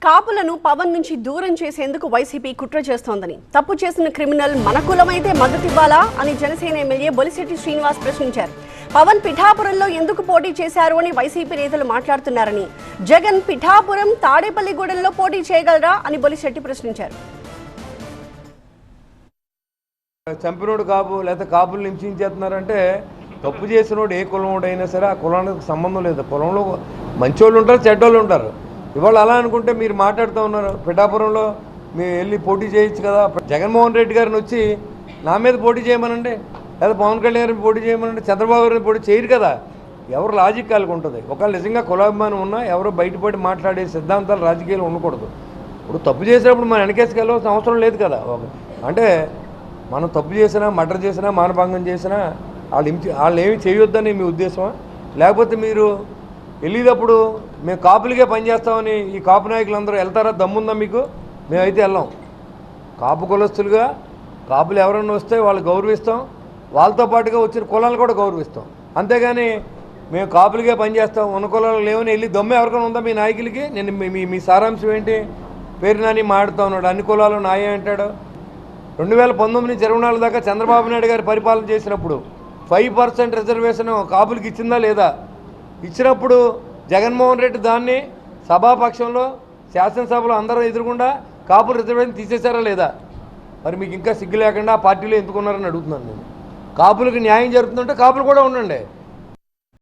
కాపులను పవన్ నుంచి దూరం చేసేందుకు వైసీపీ కుట్ర చేస్తోందని, తప్పు చేసిన క్రిమినల్ మన కులమైతే మద్దతివ్వాలా అని జనసేన ఎమ్మెల్యే బొలిశెట్టి శ్రీనివాస్ ప్రశ్నించారు. పవన్ పిఠాపురంలో ఎందుకు పోటీ చేశారు అని వైసీపీ నేతలు మాట్లాడుతున్నారని, జగన్ పిఠాపురం తాడేపల్లిగూడెంలో పోటీ చేయగలరా అని బొలిశెట్టి ప్రశ్నించారు. చంపినోడు కాపు లేదా కాపులు హింసించేస్తున్నారంటే తప్పు చేసినోడు ఏ కులం అయినా సరే ఆ కులానికి సంబంధం లేదు. కులంలో మంచోళ్ళు ఉంటారు, చెడ్డోళ్ళు ఉంటారు. ఇవాళ అలా అనుకుంటే మీరు మాట్లాడుతూ ఉన్నారు. పిఠాపురంలో మీరు వెళ్ళి పోటీ చేయొచ్చు కదా. జగన్మోహన్ రెడ్డి గారిని వచ్చి నా మీద పోటీ చేయమనండి, లేదా పవన్ కళ్యాణ్ గారిని పోటీ చేయమనండి, చంద్రబాబు గారిని పోటీ చేయరు కదా. ఎవరు లాజిక్ వాళ్ళకి ఉంటుంది. ఒకవేళ నిజంగా కులాభిమానం ఉన్నా ఎవరో బయటపడి మాట్లాడే సిద్ధాంతాలు రాజకీయాలు ఉండకూడదు. ఇప్పుడు తప్పు చేసినప్పుడు మనం వెనకేసుకెళ్ళవలసిన అవసరం లేదు కదా. అంటే మనం తప్పు చేసినా, మర్డర్ చేసినా, మానభంగం చేసినా వాళ్ళు ఏమి చేయొద్దని మీ ఉద్దేశమా? లేకపోతే మీరు వెళ్ళేటప్పుడు మేము కాపులకే పనిచేస్తామని ఈ కాపు నాయకులందరూ వెళ్తారా? దమ్ముందా మీకు? మేమైతే వెళ్ళాం. కాపు కులస్తులుగా కాపులు ఎవరన్నా వస్తే వాళ్ళు గౌరవిస్తాం, వాళ్ళతో పాటుగా వచ్చిన కులాలు కూడా గౌరవిస్తాం. అంతేగాని మేము కాపులకే పనిచేస్తాం, ఉన్న కులాలు లేవని వెళ్ళి దమ్ము ఎవరికైనా ఉందా మీ నాయకులకి? నేను మీ సారాంశం ఏంటి? పేరు నాని మాడుతూ ఉన్నాడు, అన్ని కులాలు నాయే అంటాడు. 2019 నుంచి 24 దాకా చంద్రబాబు నాయుడు గారి పరిపాలన చేసినప్పుడు 5% రిజర్వేషన్ కాపులకి ఇచ్చిందా లేదా? ఇచ్చినప్పుడు జగన్మోహన్ రెడ్డి దాన్ని సభాపక్షంలో శాసనసభలో అందరూ ఎదురుకుండా కాపులు రిజర్వేషన్ తీసేశారా లేదా? మరి మీకు ఇంకా సిగ్గు లేకుండా ఆ పార్టీలో ఎందుకున్నారని అడుగుతున్నాను నేను. కాపులకు న్యాయం జరుగుతుందంటే కాపులు కూడా ఉండండి.